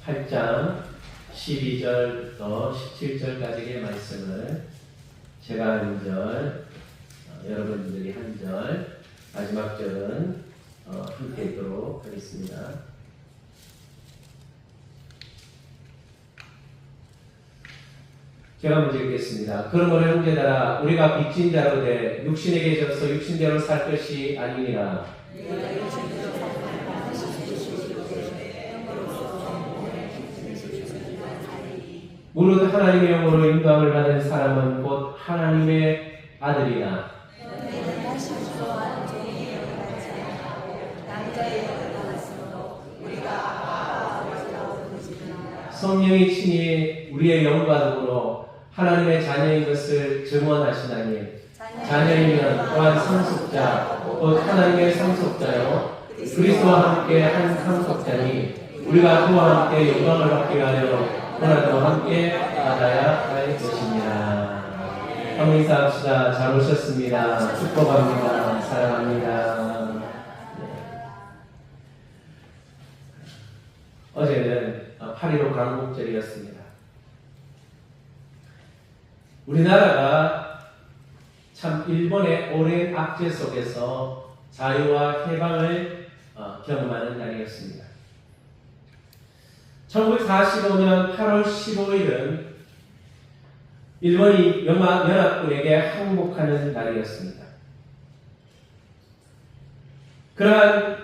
8장 12절부터 17절까지의 말씀을 제가 한 절, 여러분들이 한 절, 마지막 절은 함께 읽도록 하겠습니다. 제가 먼저 읽겠습니다. 그러므로 형제들아 우리가 빚진 자로 돼 육신에게 져서 육신대로 살 것이 아니니라. 무릇 하나님의 영으로 인도함을 받은 사람은 곧 하나님의 아들이라. 성령이 친히 우리의 영과도로 하나님의 자녀인 것을 증언하시나니 자녀이면 또한 상속자 곧 하나님의 상속자요 그리스도와 함께 한 상속자니 우리가 그와 함께 영광을 받기 위하여 하나도 함께 받아야 할 것입니다. 한번 인사합시다. 잘 오셨습니다. 축복합니다. 사랑합니다. 어제는 8.15 광복절이었습니다. 우리나라가 참 일본의 오랜 압제 속에서 자유와 해방을 경험하는 날이었습니다. 1945년 8월 15일은 일본이 연합군에게 항복하는 날이었습니다. 그러한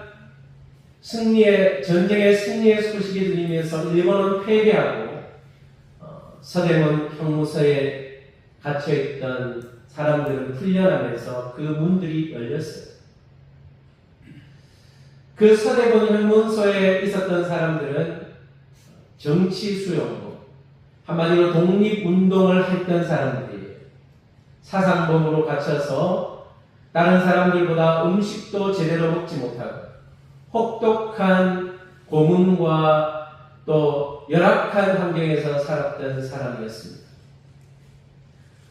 전쟁의 승리의 소식이 들리면서 일본은 패배하고 서대문 형무소에 갇혀있던 사람들은 풀려나면서 그 문들이 열렸어요. 그 서대문 형무소에 있었던 사람들은 정치 수용고, 한마디로 독립운동을 했던 사람들이에요. 사상범으로 갇혀서 다른 사람들보다 음식도 제대로 먹지 못하고 혹독한 고문과 또 열악한 환경에서 살았던 사람이었습니다.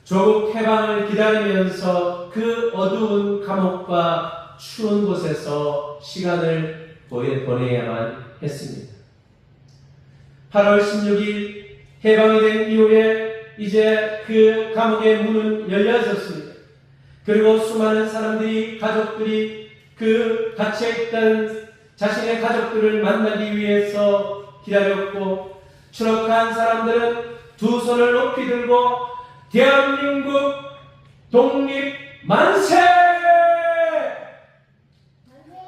조국 해방을 기다리면서 그 어두운 감옥과 추운 곳에서 시간을 보내야만 했습니다. 8월 16일 해방이 된 이후에 이제 그 감옥의 문은 열려졌습니다. 그리고 수많은 사람들이, 가족들이 그 갇혀있던 자신의 가족들을 만나기 위해서 기다렸고, 추락한 사람들은 두 손을 높이 들고 대한민국 독립 만세!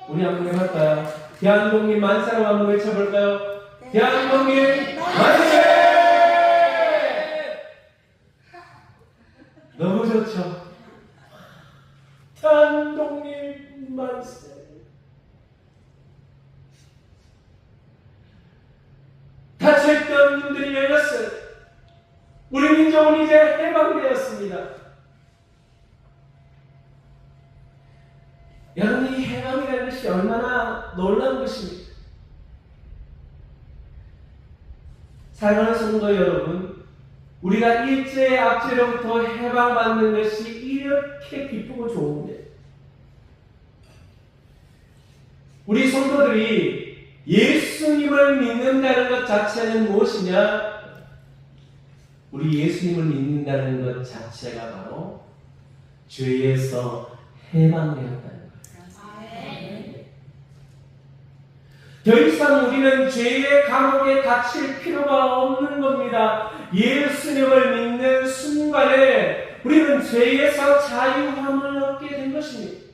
우리 한번 해볼까요? 대한독립 만세라고 한번 외쳐볼까요? 대한독립 만세! 너무 좋죠? 대한독립 만세! 닫혀있던 문들이 열렸어요. 우리 민족은 이제 해방되었습니다. 여러분, 이 해방이라는 것이 얼마나 놀라운 것입니까? 사랑하는 성도 여러분, 우리가 일제의 압제로부터 해방받는 것이 이렇게 기쁘고 좋은데, 우리 성도들이 예수님을 믿는다는 것 자체는 무엇이냐? 우리 예수님을 믿는다는 것 자체가 바로 죄에서 해방되었다는 거예요. 더 이상 우리는 죄의 감옥에 갇힐 필요가 없는 겁니다. 예수님을 믿는 순간에 우리는 죄에서 자유함을 얻게 된 것입니다.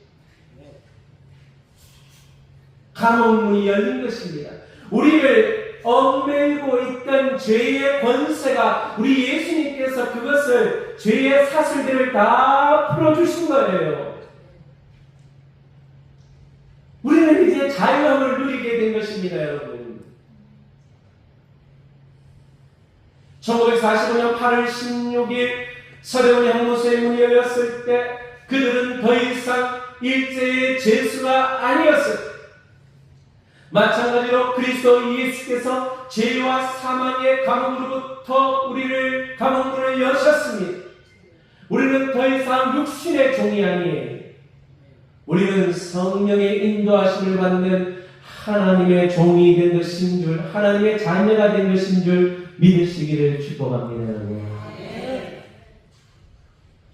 감옥문이 열린 것입니다. 우리를 얽매이고 있던 죄의 권세가 우리 예수님께서 그것을, 죄의 사슬들을 다 풀어주신 거예요. 우리는 이제 자유함을 누리게 된 것입니다, 여러분. 1945년 8월 16일 서대문 형무소의 문이 열렸을 때 그들은 더 이상 일제의 죄수가 아니었어요. 마찬가지로 그리스도 예수께서 죄와 사망의 감옥으로부터 우리를 감옥문을 여셨습니다. 우리는 더 이상 육신의 종이 아니에요. 우리는 성령의 인도하심을 받는 하나님의 종이 된 것인 줄, 하나님의 자녀가 된 것인 줄 믿으시기를 축복합니다.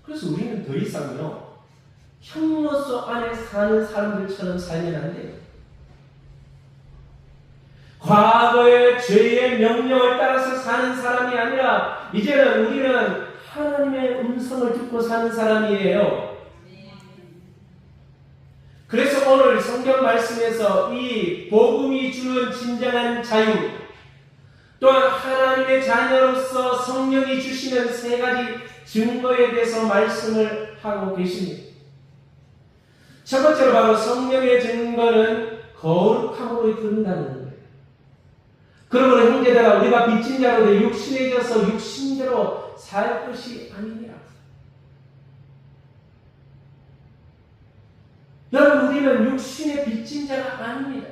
그래서 우리는 더 이상요, 형로서 안에 사는 사람들처럼 살면 안 돼요. 과거의 죄의 명령을 따라서 사는 사람이 아니라 이제는 우리는 하나님의 음성을 듣고 사는 사람이에요. 그래서 오늘 성경 말씀에서 이 복음이 주는 진정한 자유, 또한 하나님의 자녀로서 성령이 주시는 세 가지 증거에 대해서 말씀을 하고 계십니다. 첫 번째로 바로 성령의 증거는 거룩함으로 이룬다는 거예요. 그러므로 형제들아, 우리가 빚진 자로 돼 육신에 져서 육신대로 살 것이 아니니라. 여러분, 우리는 육신의 빚진 자가 아닙니다.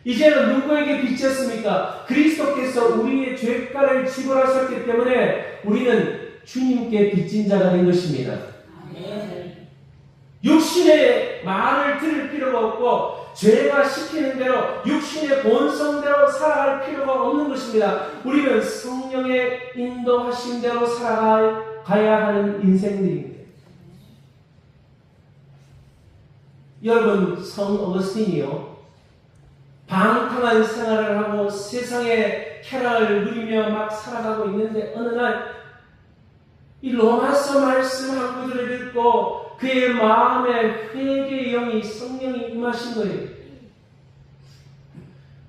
이제는 누구에게 빚졌습니까? 그리스도께서 우리의 죄가를 지불하셨기 때문에 우리는 주님께 빚진 자가 된 것입니다. 육신의 말을 들을 필요가 없고 죄가 시키는 대로 육신의 본성대로 살아갈 필요가 없는 것입니다. 우리는 성령의 인도하신 대로 살아가야 하는 인생들입니다. 여러분, 성 어거스틴이요, 방탕한 생활을 하고 세상의 쾌락을 누리며 막 살아가고 있는데 어느 날 이 로마서 말씀 한 구절을 읽고 그의 마음에 회개의 영이, 성령이 임하신 거예요.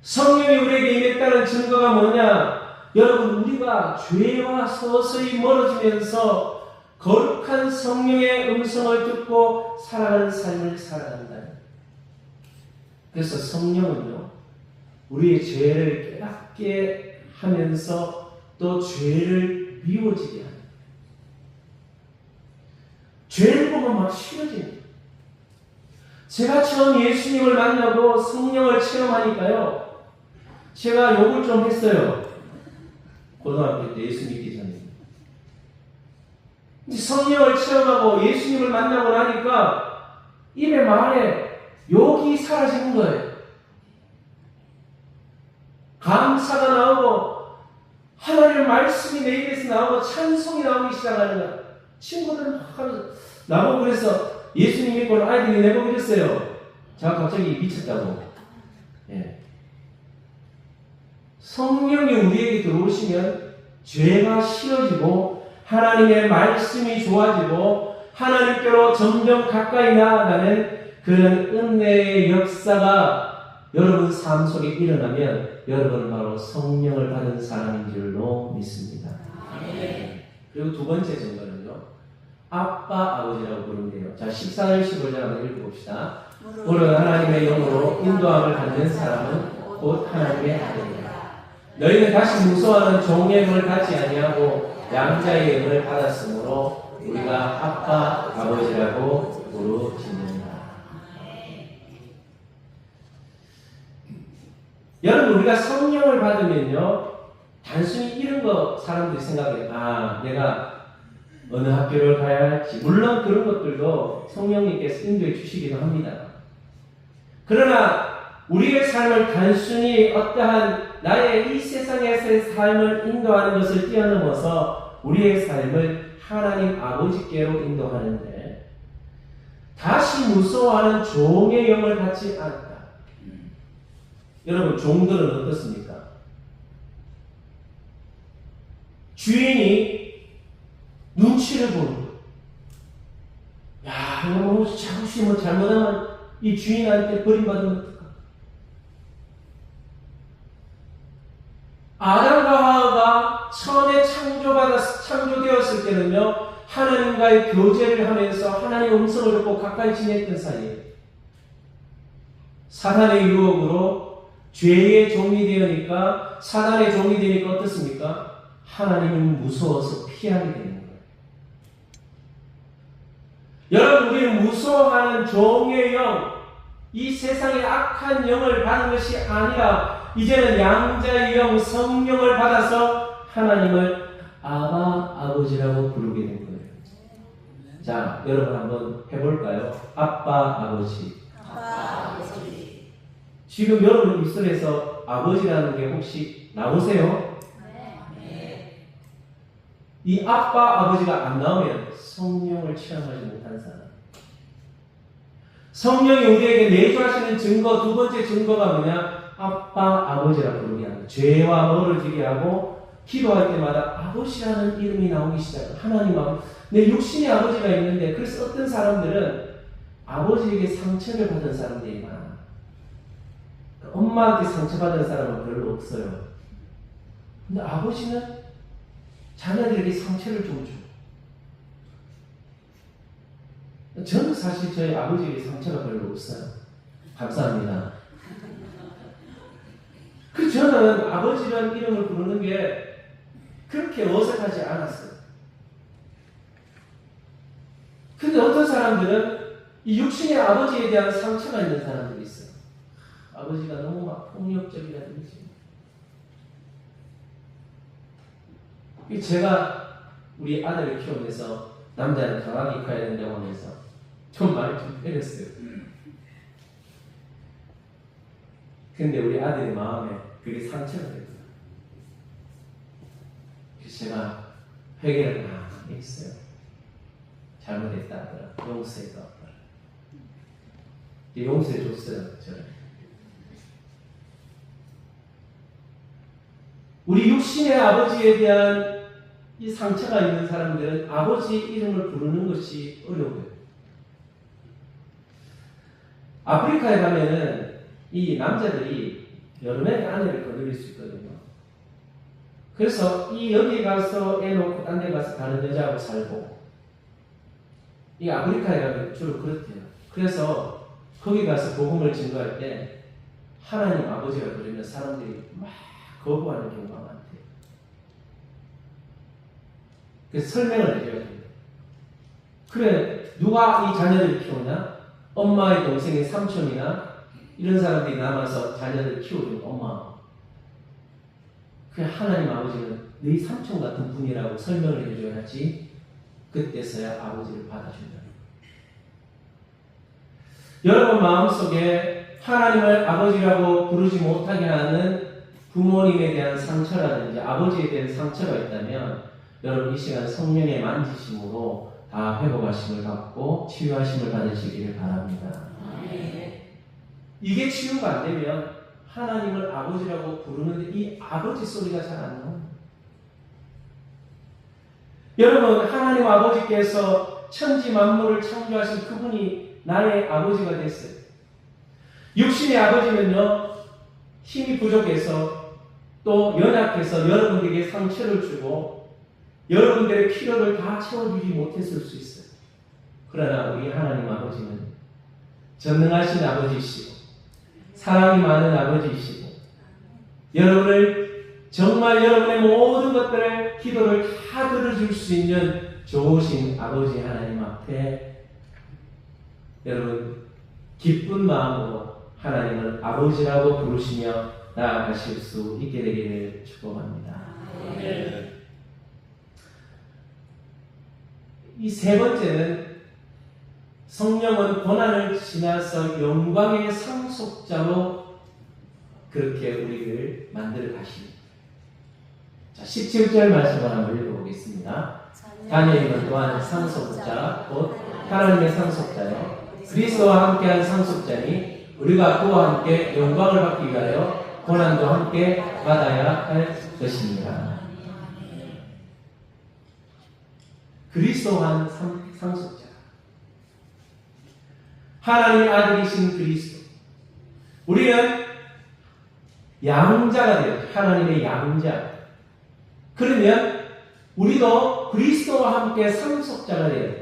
성령이 우리에게 임했다는 증거가 뭐냐? 여러분, 우리가 죄와 서서히 멀어지면서 거룩한 성령의 음성을 듣고 살아가는 삶을 살아간다. 그래서 성령은요, 우리의 죄를 깨닫게 하면서 또 죄를 미워지게 합니다. 죄를 보면 막 싫어집니다. 제가 처음 예수님을 만나고 성령을 체험하니까요, 제가 욕을 좀 했어요. 고등학교 때 예수 믿기 전에. 성령을 체험하고 예수님을 만나고 나니까 입에 말에 욕이 사라지는 거예요. 감사가 나오고 하나님의 말씀이 내 입에서 나오고 찬송이 나오기 시작하는 거예요. 친구들은 막 하면서 나보고 그래서 예수님 믿고 아이들이 내보고 이랬어요. 제가 갑자기 미쳤다고. 예. 성령이 우리에게 들어오시면 죄가 싫어지고 하나님의 말씀이 좋아지고 하나님께로 점점 가까이 나아가는 그런 은혜의 역사가 여러분 삶 속에 일어나면 여러분은 바로 성령을 받은 사람인 줄로 믿습니다. 그리고 두 번째 증거는요, 아빠, 아버지라고 부른대요. 자, 14절 15절 한번 읽어봅시다. 무릇 하나님의 영으로 인도함을 받는 사람은 곧 하나님의 아들이다. 너희는 다시 무서워하는 종의 영을 갖지 아니하고 양자의 영을 받았으므로 우리가 아빠, 아버지라고 부르짖는다. 여러분, 우리가 성령을 받으면요, 단순히 이런 거 사람들이 생각해요. 아, 내가 어느 학교를 가야 할지. 물론 그런 것들도 성령님께서 인도해 주시기도 합니다. 그러나 우리의 삶을 단순히 어떠한 나의 이 세상에서의 삶을 인도하는 것을 뛰어넘어서 우리의 삶을 하나님 아버지께로 인도하는데, 다시 무서워하는 종의 영을 갖지 않다. 여러분, 종들은 어떻습니까? 주인이 눈치를 보는 거예요. 야, 뭐 자국시 뭐 잘못하면 이 주인한테 버림받으면 어떡할까? 아담과 하와가 처음에 창조되었을 때는요, 하나님과의 교제를 하면서 하나님의 음성을 듣고 가까이 지냈던 사이에요. 사탄의 유혹으로 죄의 종이 되니까, 사단의 종이 되니까 어떻습니까? 하나님을 무서워서 피하게 되는 거예요. 여러분, 우리는 무서워하는 종의 영, 이 세상의 악한 영을 받은 것이 아니라 이제는 양자의 영, 성령을 받아서 하나님을 아바, 아버지라고 부르게 된 거예요. 자, 여러분 한번 해볼까요? 아빠, 아버지. 아빠, 아버지. 지금 여러분 입술에서 아버지라는 게 혹시 나오세요? 네. 이 아빠, 아버지가 안 나오면 성령을 체험하지 못한 사람. 성령이 우리에게 내주하시는 증거, 두 번째 증거가 뭐냐? 아빠, 아버지라고 부르게 합니다. 죄와 멀어지게 하고 기도할 때마다 아버지라는 이름이 나오기 시작해요. 하나님 아버지. 내 육신의 아버지가 있는데, 그래서 어떤 사람들은 아버지에게 상처를 받은 사람들이 많아. 엄마한테 상처받은 사람은 별로 없어요. 근데 아버지는 자녀들에게 상처를 좀 줘. 저는 사실 저희 아버지에게 상처가 별로 없어요. 감사합니다. 그래서 저는 아버지라는 이름을 부르는 게 그렇게 어색하지 않았어요. 근데 어떤 사람들은 이 육신의 아버지에 대한 상처가 있는 사람들이 있어요. 아버지가 너무 막 폭력적이라든지. 제가 우리 아들을 키우면서 남자는 강하게 커야 된다고 하면서 좀 많이 좀 때렸어요. 근데 우리 아들의 마음에 그게 상처가 됐어요. 그래서 제가 회개를 많이 했어요. 잘못했다 하더라. 용서했다 하더라. 용서해 줬어요. 저를. 우리 육신의 아버지에 대한 이 상처가 있는 사람들은 아버지 이름을 부르는 것이 어려워요. 아프리카에 가면은 이 남자들이 여러 명의 아내를 거느릴 수 있거든요. 그래서 이 여기 가서 애 놓고 딴 데 가서 다른 여자하고 살고, 이 아프리카에 가면 주로 그렇대요. 그래서 거기 가서 복음을 증거할 때 하나님 아버지가 그러면 사람들이 막 거부하는 경우가 많대요. 그래서 설명을 해줘야 돼요. 그래, 누가 이 자녀들을 키우냐? 엄마의 동생의 삼촌이나 이런 사람들이 남아서 자녀를 키워준 엄마. 그 하나님 아버지는 네 삼촌 같은 분이라고 설명을 해줘야지 그때서야 아버지를 받아준다. 여러분 마음속에 하나님을 아버지라고 부르지 못하게 하는 부모님에 대한 상처라든지 아버지에 대한 상처가 있다면 여러분 이 시간 성령의 만지심으로 다 회복하심을 받고 치유하심을 받으시기를 바랍니다. 이게 치유가 안 되면 하나님을 아버지라고 부르는데 이 아버지 소리가 잘 안 나와요. 여러분 하나님 아버지께서 천지 만물을 창조하신 그분이 나의 아버지가 됐어요. 육신의 아버지는요 힘이 부족해서 또 연약해서 여러분에게 상처를 주고 여러분들의 필요를 다 채워주지 못했을 수 있어요. 그러나 우리 하나님 아버지는 전능하신 아버지이시고 사랑이 많은 아버지이시고 여러분을 정말 여러분의 모든 것들을 기도를 다 들어줄 수 있는 좋으신 아버지 하나님 앞에 여러분 기쁜 마음으로 하나님을 아버지라고 부르시며 나아가실 수 있게 되기를 축복합니다. 이 세 번째는 성령은 고난을 지나서 영광의 상속자로 그렇게 우리를 만들어 가십니다. 자, 17절 말씀을 한번 읽어보겠습니다. 자녀이면 또한 상속자 곧 하나님의 상속자요 그리스도와 함께한 상속자니 우리가 그와 함께 영광을 받기 위하여 고난도 함께 받아야 할 것입니다. 그리스도와 상속자 하나님의 아들이신 그리스도 우리는 양자가 돼요. 하나님의 양자. 그러면 우리도 그리스도와 함께 상속자가 돼요.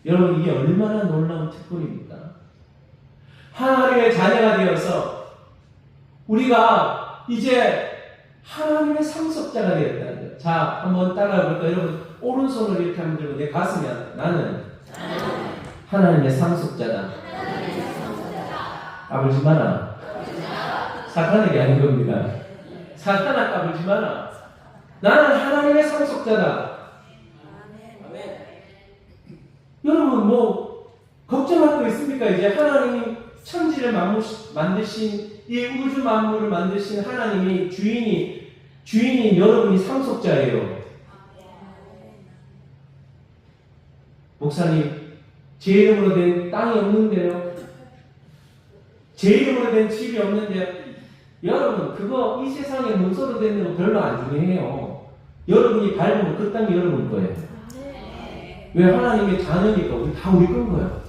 여러분 이게 얼마나 놀라운 특권입니까? 하나님의 자녀가 되어서 우리가 이제 하나님의 상속자가 되었다는 거예요. 자, 한번 따라해 볼까요? 여러분 오른손을 이렇게 한번 들고 내 가슴에 나는 하나님의 상속자다. 까불지 마라. 사탄에게 하는 겁니다. 사탄아 까불지 마라. 나는 하나님의 상속자다. 여러분 뭐 걱정할 거 있습니까? 이제 하나님이 천지를 만드신 이 우주 만물을 만드신 하나님이 주인인 여러분이 상속자예요. 목사님, 제 이름으로 된 땅이 없는데요. 제 이름으로 된 집이 없는데요. 여러분, 그거 이 세상에 문서로 된 거 별로 안 중요해요. 여러분이 밟으면 그 땅이 여러분 거예요. 왜? 하나님의 자녀니까 우리 다 우리 건 거예요.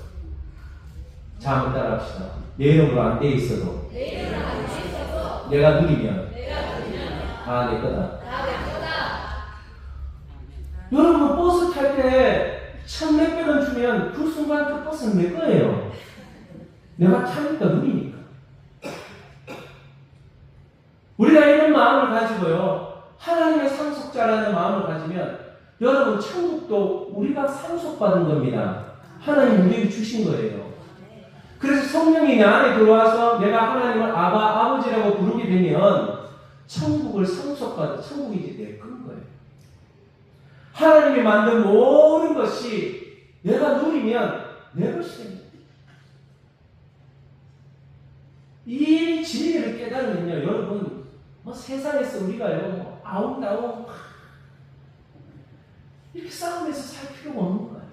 자, 한번 따라합시다. 내 이름으로 안 돼 있어도 내가 누리면 다 내 거다. 여러분, 버스 탈 때 1,000몇백 원 주면 그 순간 그 버스는 내 거예요. 내가 타니까 누리니까. 우리가 이런 마음을 가지고요, 하나님의 상속자라는 마음을 가지면 여러분, 천국도 우리가 상속받은 겁니다. 하나님 우리에게 주신 거예요. 그래서 성령이 내 안에 들어와서 내가 하나님을 아버지라고 부르게 되면 천국을 상속받은, 천국이 이제 내 건 거예요. 하나님이 만든 모든 것이 내가 누리면 내 것이 됩니다. 이 진리를 깨달으면요, 여러분, 세상에서 우리가요, 아웅다웅 이렇게 싸움에서 살 필요가 없는 거예요.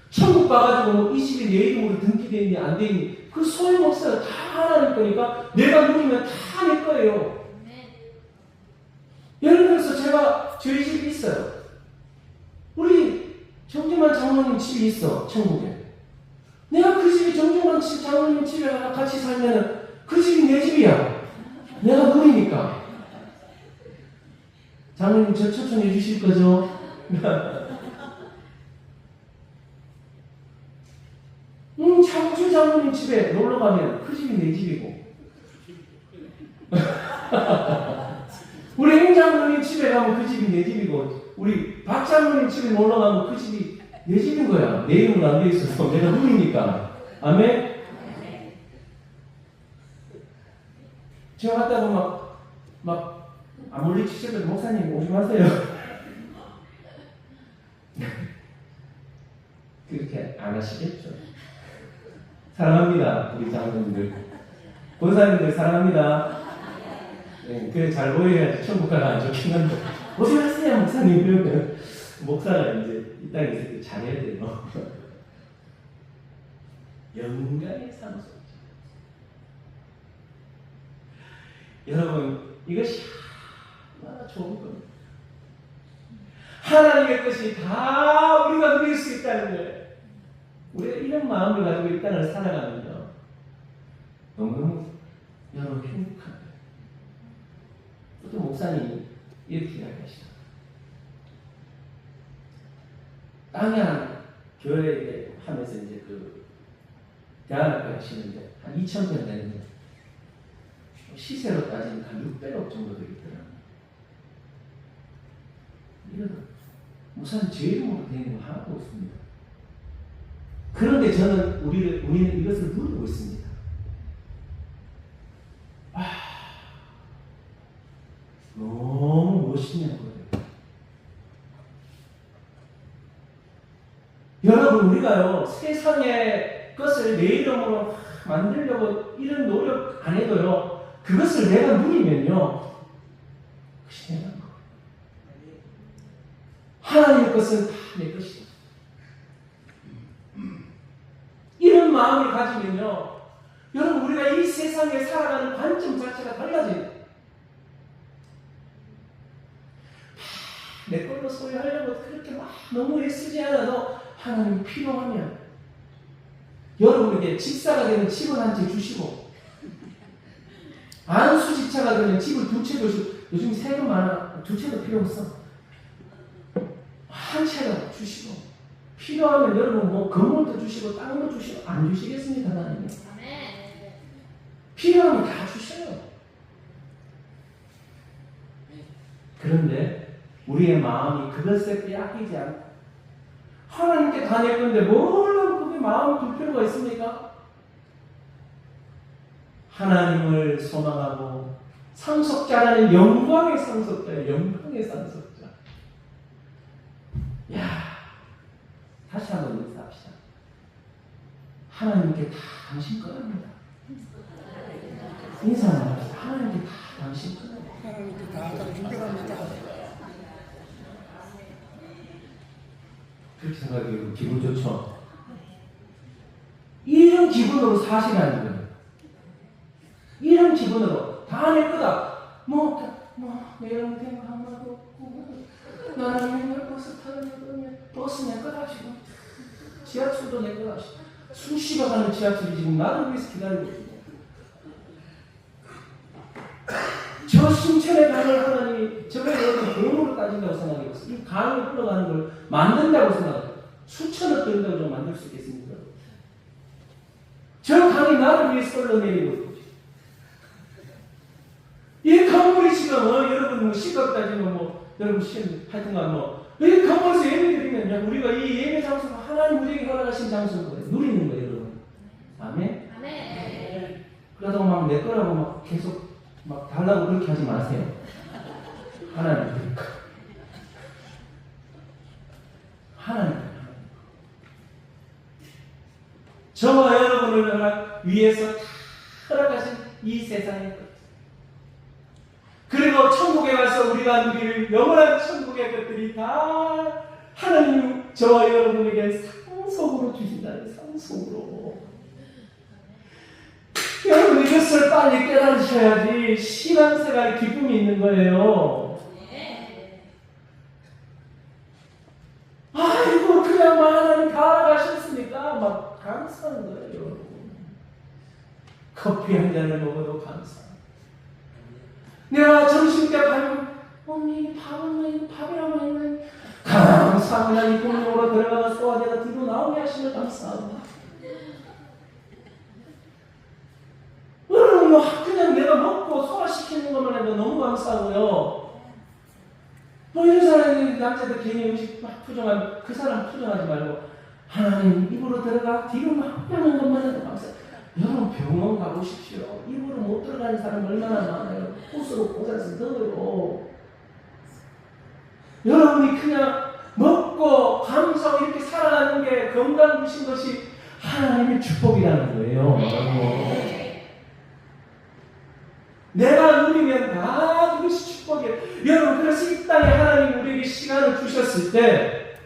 천국 가가지고 이 집이 내 이름으로 등기되어 있니 안 되어 있니 그 소용없어요. 다 하나님 거니까 내가 누리면 다 내 거예요. 예를 들어서 제가 저희 집이 있어요. 우리 정진만 장로님 집이 있어, 천국에. 내가 그 집이 정진만 장로님 집에 같이 살면은 그 집이 내 집이야. 내가 누리니까. 장로님 저 초청해 주실 거죠? 장주 장로님 집에 놀러 가면 그 집이 내 집이고. 우리 행장로님 집에 가면 그 집이 내 집이고, 우리 박 장로님 집에 놀러 가면 그 집이 내 집인 거야. 내 이름으로 안 돼 있어서 내가 누리니까. 아멘? 제가 갔다 보면 막 아무리 치셔도 목사님 오지 마세요. 그렇게 안 하시겠죠? 사랑합니다, 우리 장로님들. 권사님들 사랑합니다. 네, 그래 잘 보여야지 천국 가가 안 좋긴 한데. 오지 마세요, 목사님. 그러면 목사가 이제 이 땅에 있을 때 잘해야 돼요. 영광의 상속자. 여러분, 이것이 얼마나 좋은 겁니다. 하나님의 것이 다 우리가 누릴 수 있다는 거예요. 우리가 이런 마음을 가지고 이 땅을 살아가면요, 너무너무 여러분 행복한 거예요. 또 목사님이 이렇게 이야기하시다. 땅양 교회에 하면서 이제 그 대안학교 하시는데 한 2,000편 되는데 시세로 따지면 한 600억 정도 되겠더라고요. 이거는 목사님 제 이름으로 되는 거 하나도 없습니다. 그런데 저는 우리는 이것을 누리고 있습니다. 너무 멋있는 거예요. 여러분, 우리가요, 세상의 것을 내 이름으로 만들려고 이런 노력 안 해도요, 그것을 내가 누리면요, 그것이 내가 거예요. 하나님의 것은 다 내 것이에요. 이런 마음을 가지면요, 여러분, 우리가 이 세상에 살아가는 관점 자체가 달라져요. 내 걸로 소유하려고 그렇게 막 너무 애쓰지 않아도 하나님이 필요하면 여러분에게 집사가 되는 집을 한 채 주시고, 안수집차가 되는 집을 2채 주시고, 요즘 세금 많아 2채도 필요 없어. 한 채도 주시고, 필요하면 여러분 뭐 건물도 주시고 땅도 주시고, 안 주시겠습니까? 하나님이 필요하면 다 주셔요. 그런데 우리의 마음이 그것에 빼앗기지 않고 하나님께 다 낼 건데 뭘 그게 마음을 둘 필요가 있습니까? 하나님을 소망하고 상속자라는 영광의 상속자예요. 영광의 상속자. 야, 다시 한번 인사합시다. 하나님께 다 당신 거랍니다. 인사만 합시다. 하나님께 다 당신 거예요. 하나님께 다 당신 거랍니다. 그렇게 생각해요. 기분 좋죠? 이런 기분으로 사시라는 거예요. 이런 기분으로 다 내 거다. 내일은 생각 하나도 없고 나는 맨날 버스 타는 버스 내 거다 지금. 지하철도 내 거다. 수시가 가는 지하철이 지금 나를 위해서 기다리고 있고. 저 신천의 강을 하나님이 저게 여러분 돈으로 따진다고 생각해보세요. 이 강을 흘러가는 걸 만든다고 생각해요. 수천억 들다고 좀 만들 수 있겠습니까? 저 강이 나를 위해서 흘러내리고 있고 이 강물이 지금 여러분 시각 따지면 여러분 하여튼간 이 강물에서 예배 드리면 우리가 이 예배 장소가 하나님 우리에게 허락하신 장소인 거예요. 누리는 거예요, 여러분. 아멘? 아멘. 그러다가 막 내 거라고 막 계속 막 달라고 그렇게 하지 마세요. 하나님 드릴까? 하나님. 저와 여러분을 위해서 다 허락하신 이 세상의 것. 그리고 천국에 가서 우리가 누릴 영원한 천국의 것들이 다 하나님 저와 여러분에게 상속으로 주신다는 상속으로. 여러분 이것을 빨리 깨달으셔야지 신앙생활에 기쁨이 있는 거예요. 아이고 그냥 하나님 다 가셨으니까 막 감사하는 거예요. 여러분. 커피 한 잔을 먹어도 감사. 내가 점심 때 가면 언니 밥이라고 했는데 감사합니다. 이 공룡으로 들어가서 소화제가 뒤로 나오게 하시면 감사합니다. 여러분 그냥 내가 먹고 소화시키는 것만 해도 너무 감사하고요. 이런 사람이 남자들 괜히 음식 막 표정하면 그 사람 표정하지 말고 하나님 입으로 들어가 뒤로 막 빼는 것만 해도 감사해요. 여러분 병원 가보십시오. 입으로 못 들어가는 사람 얼마나 많아요. 호수로 고자서 넣어요. 여러분이 그냥 먹고 감사하고 이렇게 살아가는 게 건강 주신 것이 하나님의 축복이라는 거예요. 여러분. 내가 누리면 다 그것이 축복이에요. 여러분 그래서 이 땅에 하나님 우리에게 시간을 주셨을 때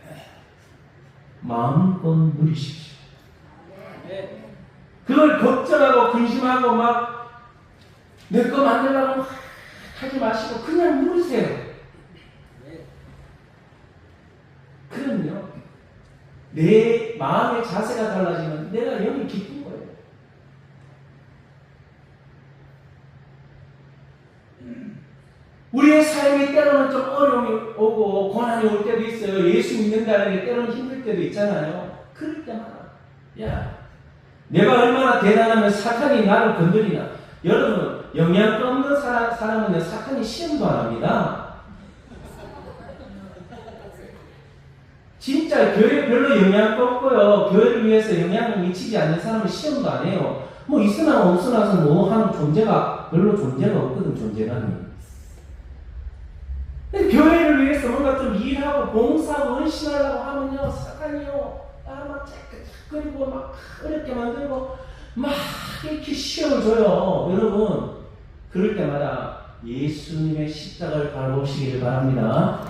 마음껏 누리십시오. 그걸 걱정하고 근심하고 막 내 거 만들라고 하지 마시고 그냥 누리세요. 그럼요. 내 마음의 자세가 달라지면 내가 영이 기쁜 거예요. 우리의 삶이 때로는 좀 어려움이 오고 고난이 올 때도 있어요. 예수 믿는다는 게 때로는 힘들 때도 있잖아요. 그럴 때마다 내가 얼마나 대단하면 사탄이 나를 건드리나. 여러분 영향 없는 사람은 사탄이 시험도 안 합니다. 진짜 교회 별로 영향도 없고요. 교회를 위해서 영향을 미치지 않는 사람은 시험도 안 해요. 있으나 없으나서 하는 존재가 별로 존재가 없거든. 존재감이. 교회를 위해서 뭔가 좀 일하고 봉사하고 헌신하려고 하면요 사탄이요 막 그리고 막 어렵게 만들고 막 이렇게 시험을 줘요. 여러분 그럴 때마다 예수님의 십자가를 바라보시기를 바랍니다.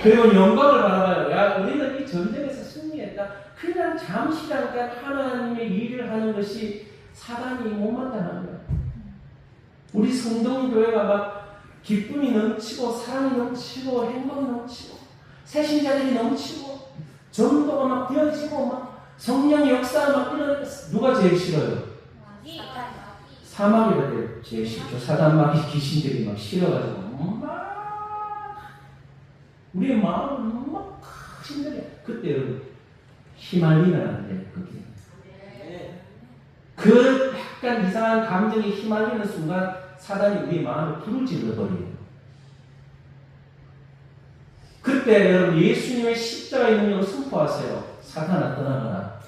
그리고 영광을 바라봐요. 야 우리는 이 전쟁에서 승리했다. 그냥 잠시 잠깐 하나님의 일을 하는 것이 사단이 못마땅한 거야. 우리 성동교회가 막 기쁨이 넘치고 사랑이 넘치고 행복이 넘치고 새신자들이 넘치고 전도가 막 되어지고 막 성령의 역사가 막 일어나는 누가 제일 싫어요? 사마귀가 제일 싫죠. 사단마귀 귀신들이 막 싫어가지고 막 우리의 마음을 막 힘들게 그때 여러분 휘말리면 안 돼요. 그 약간 이상한 감정에 휘말리는 순간 사단이 우리의 마음을 불을 질러버려요. 그때 여러분 예수님의 십자가의 능력을 선포하세요. 사탄아 떠나가라.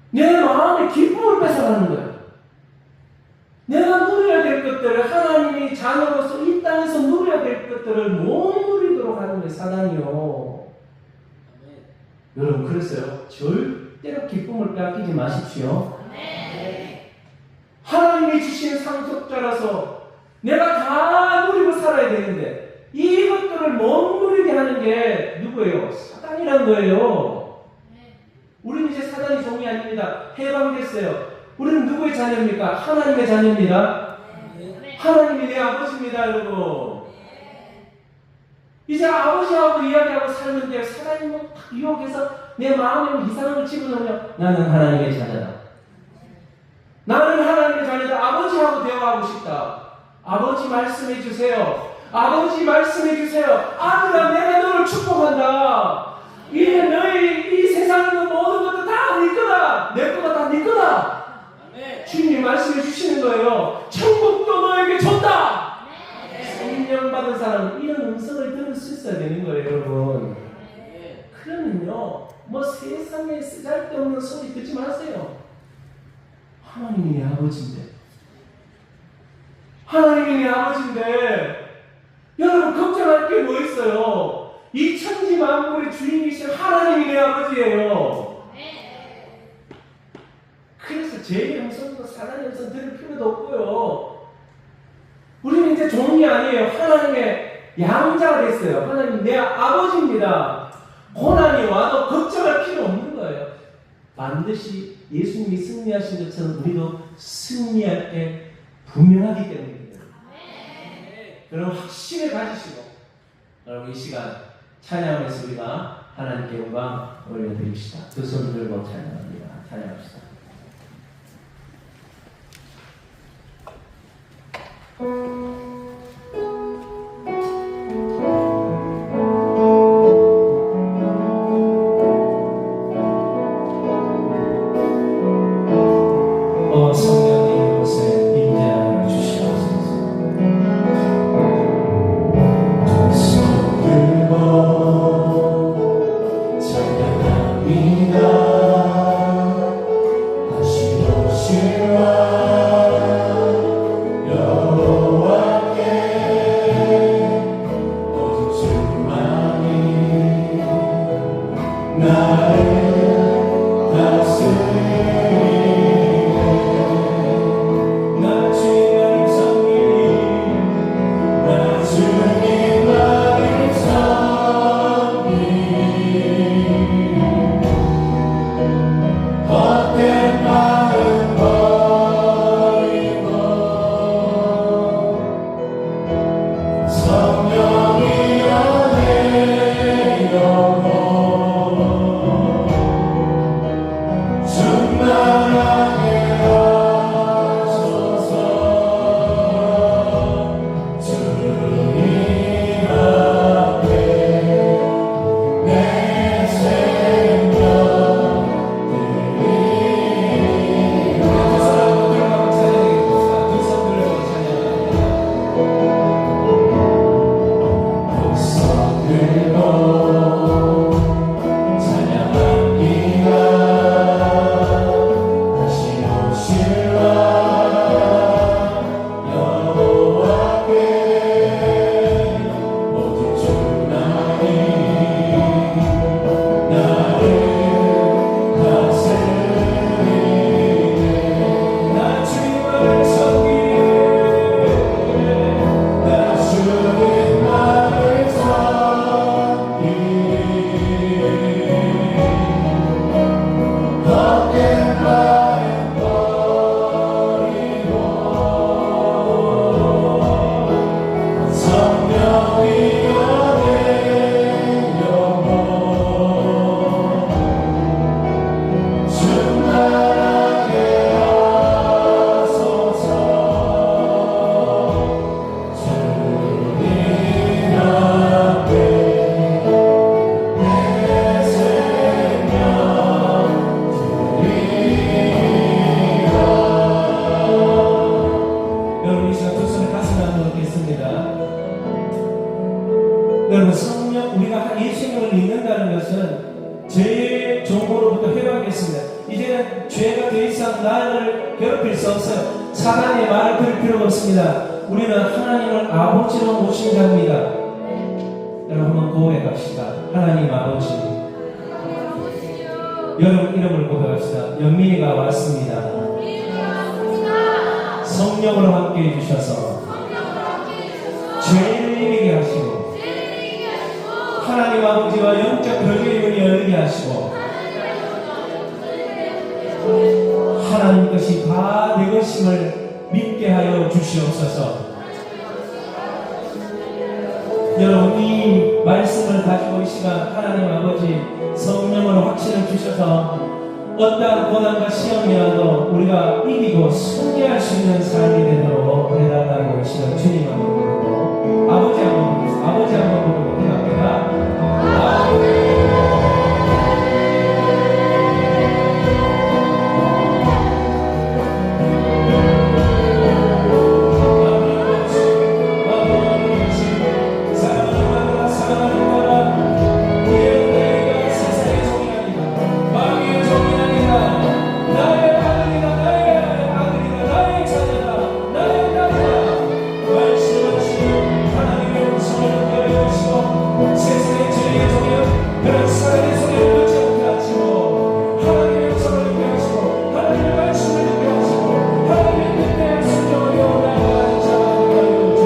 내 마음의 기쁨을 뺏어가는 거예요. 내가 누려야 될 것들을 하나님이 자녀로서 이 땅에서 누려야 될 것들을 못 누리도록 하는 거예요. 사단이요. 여러분 그랬어요. 절대로 기쁨을 빼앗기지 마십시오. 하나님이 주신 상속자라서 내가 다 누리고 살아야 되는데 이것들을 못 누리게 하는 게 누구예요? 사단이란 거예요. 우리는 이제 사단의 종이 아닙니다. 해방됐어요. 우리는 누구의 자녀입니까? 하나님의 자녀입니다. 하나님이 내 아버지입니다, 여러분. 이제 아버지하고 이야기하고 살는데 사단이 뭐 유혹해서 내 마음에 이상한 걸 집어넣으면 나는 하나님의 자녀다. 나는 하나님의 자녀다. 아버지하고 대화하고 싶다. 아버지 말씀해 주세요. 아버지 말씀해 주세요. 아들아, 내가 너를 축복한다. 이제 너희 이 세상의 모든 것도 다 네 거다. 내 거다 다 네 거다. 주님이 말씀해 주시는 거예요. 천국도 너에게 줬다. 성령 받은 사람은 이런 음성을 들을 수 있어야 되는 거예요, 여러분. 그러면요, 뭐 세상에 쓰잘데없는 소리 듣지 마세요. 하나님이 내 아버지인데, 하나님이 내 아버지인데, 여러분 걱정할 게 뭐 있어요? 이 천지 만물의 주인이신 하나님이 내 아버지예요. 그래서 제 음성도 사단의 음성 들을 필요도 없고요. 우리는 이제 종이 아니에요. 하나님의 양자가 됐어요. 하나님 내 아버지입니다. 고난이 와도 걱정할 필요 없는 거예요. 반드시 예수님이 승리하신 것처럼 우리도 승리할 때 분명하기 때문입니다. 여러분 확신을 가지시고 여러분 이 시간 찬양하면서 우리가 하나님께 영광 올려드립시다. 두 손 들고 찬양합니다. 찬양합시다. 성령님 이곳에 임재하여 주시옵소서. 두 손 들고 찬양합니다. 다시 오시라. 여러분 성령 우리가 예수님을 믿는다는 것은 죄의 종으로부터 해방됐습니다. 이제는 죄가 더 이상 나를 괴롭힐 수 없어요. 사단의 말을 들을 필요가 없습니다. 우리는 하나님을 아버지로 모신 자입니다. 여러분 한번 고백합시다. 하나님 아버지, 여러분 이름을 고백합시다. 영민이가 왔습니다. 성령으로 함께 해주셔서 죄를 이기게 하시고 하나님 아버지와 영적 별개의 문이 열리게 하시고 하나님 것이 다 내 것임을 믿게 하여 주시옵소서. 여러분 이 말씀을 가지고 이 시간 하나님 아버지 성령으로 확신을 주셔서 어떠한 고난과 시험이라도 우리가 이기고 승리할 수 있는 삶이 되도록 해달라고 이 시간 주님 앞에